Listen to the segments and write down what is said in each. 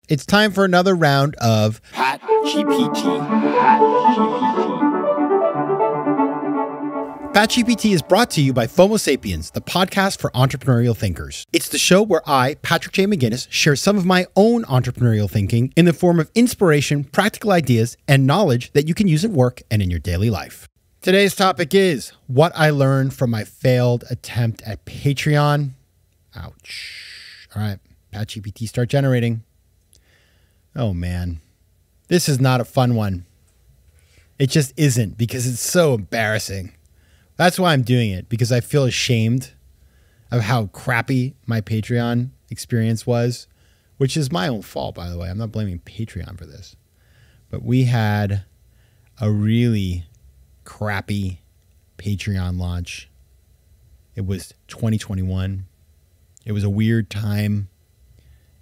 It's time for another round of PatGPT. PatGPT is brought to you by FOMO Sapiens, the podcast for entrepreneurial thinkers. It's the show where I, Patrick J. McGinnis, share some of my own entrepreneurial thinking in the form of inspiration, practical ideas, and knowledge that you can use at work and in your daily life. Today's topic is what I learned from my failed attempt at Patreon. Ouch. All right, PatGPT, start generating. Oh man, this is not a fun one. It just isn't, because it's so embarrassing. That's why I'm doing it, because I feel ashamed of how crappy my Patreon experience was, which is my own fault, by the way. I'm not blaming Patreon for this. But we had a really crappy Patreon launch. It was 2021. It was a weird time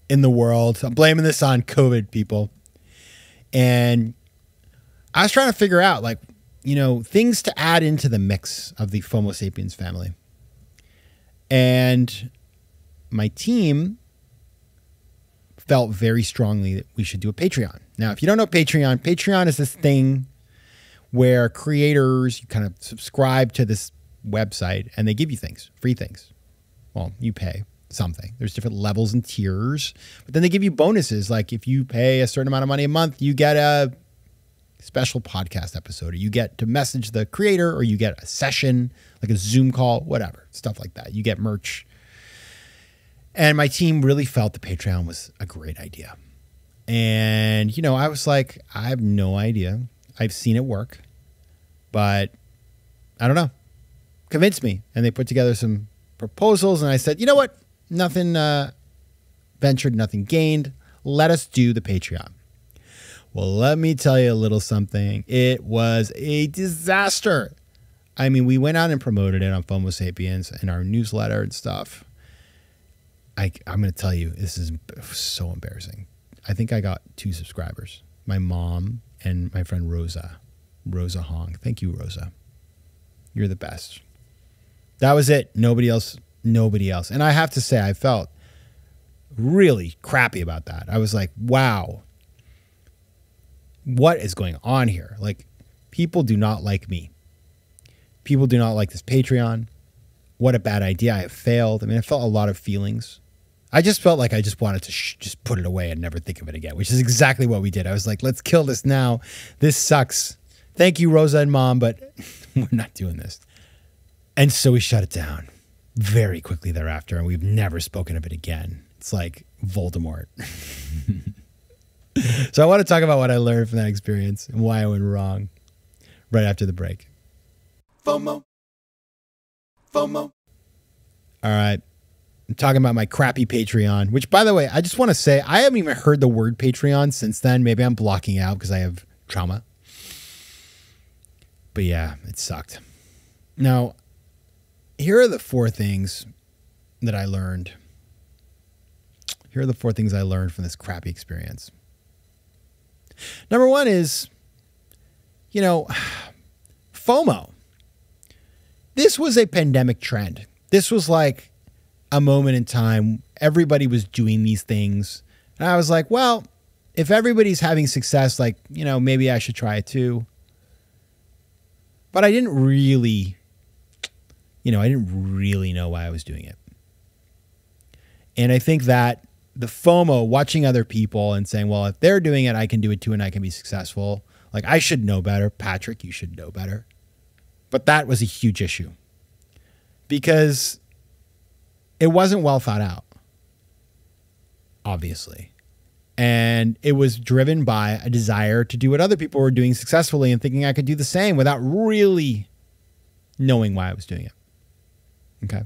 in the world. I'm blaming this on COVID, people. And I was trying to figure out, like, you know, things to add into the mix of the FOMO Sapiens family. And my team felt very strongly that we should do a Patreon. Now, if you don't know Patreon, Patreon is this thing where creators, you kind of subscribe to this website and they give you things, free things. Well, you pay something. There's different levels and tiers, but then they give you bonuses. Like if you pay a certain amount of money a month, you get a special podcast episode, or you get to message the creator, or you get a session, like a Zoom call, whatever, stuff like that. You get merch. And my team really felt the Patreon was a great idea. And, you know, I was like, I have no idea. I've seen it work, but I don't know. Convince me. And they put together some proposals, and I said, you know what? Nothing ventured, nothing gained. Let us do the Patreon. Well, let me tell you a little something. It was a disaster. I mean, we went out and promoted it on FOMO Sapiens and our newsletter and stuff. I'm going to tell you, this is so embarrassing. I think I got 2 subscribers. My mom and my friend Rosa Hong. Thank you, Rosa. You're the best. That was it. Nobody else. And I have to say, I felt really crappy about that. I was like, wow, what is going on here? Like, people do not like me. People do not like this Patreon. What a bad idea. I have failed. I mean, I felt a lot of feelings. I just felt like I just wanted to just put it away and never think of it again, which is exactly what we did. I was like, let's kill this now. This sucks. Thank you, Rosa and Mom, but we're not doing this. And so we shut it down very quickly thereafter, and we've never spoken of it again. It's like Voldemort. So I want to talk about what I learned from that experience and why I went wrong right after the break. FOMO. All right. I'm talking about my crappy Patreon, which, by the way, I just want to say, I haven't even heard the word Patreon since then. Maybe I'm blocking out because I have trauma. But yeah, it sucked. Now, here are the 4 things that I learned. Here are the 4 things I learned from this crappy experience. Number 1 is, you know, FOMO. This was a pandemic trend. This was like a moment in time. Everybody was doing these things. And I was like, well, if everybody's having success, like, you know, maybe I should try it too. But I didn't really know why I was doing it. And I think that the FOMO, watching other people and saying, well, if they're doing it, I can do it too, and I can be successful. Like, I should know better. Patrick, you should know better. But that was a huge issue because it wasn't well thought out, obviously. And it was driven by a desire to do what other people were doing successfully and thinking I could do the same without really knowing why I was doing it. Okay.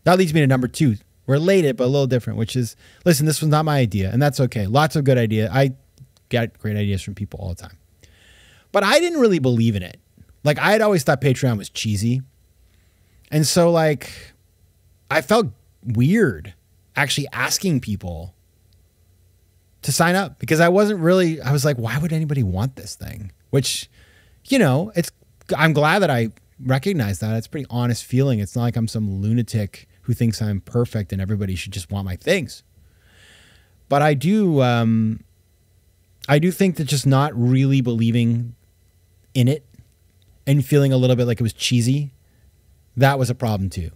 That leads me to number 2, related, but a little different, which is, listen, this was not my idea, and that's okay. Lots of good ideas. I get great ideas from people all the time. But I didn't really believe in it. Like, I had always thought Patreon was cheesy. And so, like, I felt weird actually asking people to sign up because I was like, why would anybody want this thing? Which, you know, I'm glad that I recognize that. It's a pretty honest feeling. It's not like I'm some lunatic who thinks I'm perfect and everybody should just want my things. But I do think that just not really believing in it and feeling a little bit like it was cheesy, that was a problem too.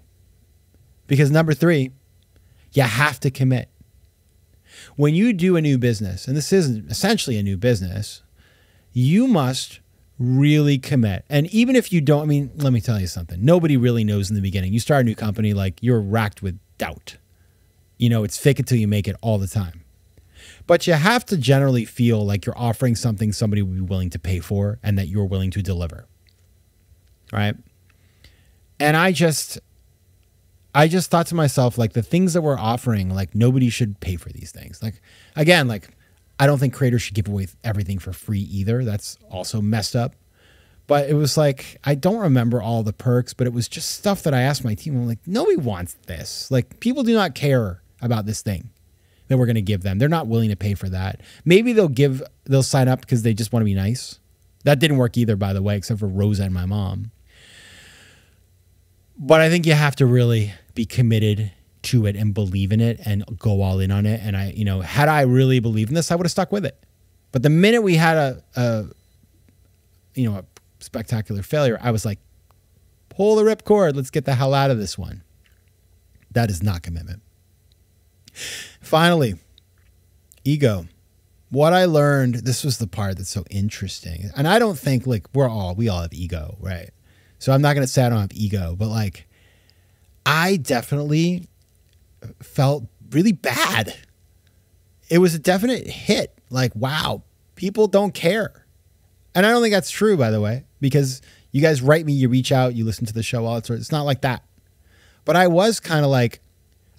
Because number 3, you have to commit. When you do a new business, and this is essentially a new business, you must really commit. And even if you don't, I mean, let me tell you something. Nobody really knows in the beginning. You start a new company, like you're racked with doubt. You know, it's fake it till you make it all the time. But you have to generally feel like you're offering something somebody would be willing to pay for and that you're willing to deliver. Right? And I just thought to myself, like, the things that we're offering, like, nobody should pay for these things. Like, again, like, I don't think creators should give away everything for free either. That's also messed up. But it was like, I don't remember all the perks, but it was just stuff that I asked my team. I'm like, nobody wants this. Like, people do not care about this thing that we're going to give them. They're not willing to pay for that. Maybe they'll sign up because they just want to be nice. That didn't work either, by the way, except for Rosa and my mom. But I think you have to really be committed to it and believe in it and go all in on it. And had I really believed in this, I would have stuck with it. But the minute we had a spectacular failure, I was like, pull the ripcord. Let's get the hell out of this one. That is not commitment. Finally, ego. What I learned, this was the part that's so interesting. And I don't think like we all have ego, right? So I'm not going to say I don't have ego, but like I definitely felt really bad. It was a definite hit. Like, wow, people don't care. And I don't think that's true, by the way, because you guys write me, you reach out, you listen to the show, all that sort. It's not like that. But I was kind of like,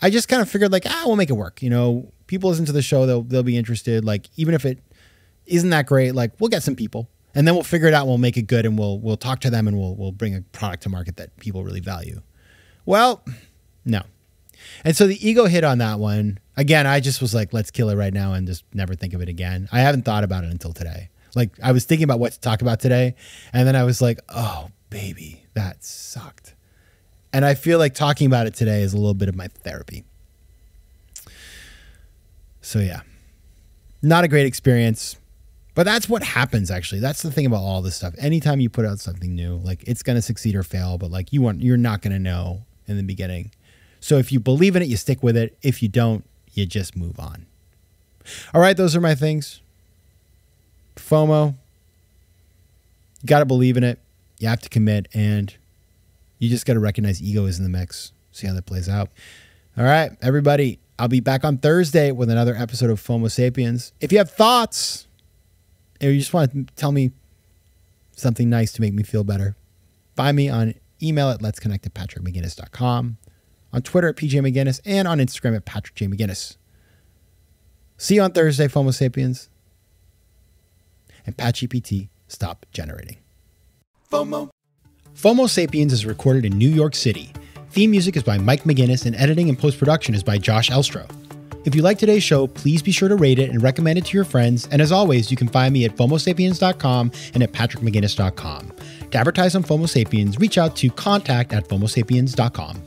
I just kind of figured like, we'll make it work. You know, people listen to the show, they'll be interested. Like, even if it isn't that great, like we'll get some people and then we'll figure it out. And we'll make it good and we'll talk to them and we'll bring a product to market that people really value. Well, no. And so the ego hit on that one. Again, I just was like, let's kill it right now and just never think of it again. I haven't thought about it until today. Like I was thinking about what to talk about today. And then I was like, oh baby, that sucked. And I feel like talking about it today is a little bit of my therapy. So yeah, not a great experience, but that's what happens actually. That's the thing about all this stuff. Anytime you put out something new, like it's going to succeed or fail, but like you're not going to know in the beginning. So if you believe in it, you stick with it. If you don't, you just move on. All right, those are my things. FOMO, you got to believe in it. You have to commit, and you just got to recognize ego is in the mix. See how that plays out. All right, everybody, I'll be back on Thursday with another episode of FOMO Sapiens. If you have thoughts, or you just want to tell me something nice to make me feel better, find me on email at letsconnect@patrickmcginnis.com, on Twitter at PJMcGinnis, and on Instagram at PatrickJMcGinnis. See you on Thursday, FOMO Sapiens. And PatGPT, stop generating. FOMO. FOMO Sapiens is recorded in New York City. Theme music is by Mike McGinnis, and editing and post-production is by Josh Elstro. If you like today's show, please be sure to rate it and recommend it to your friends. And as always, you can find me at FOMOSapiens.com and at PatrickMcGinnis.com. To advertise on FOMO Sapiens, reach out to contact@FOMOSapiens.com.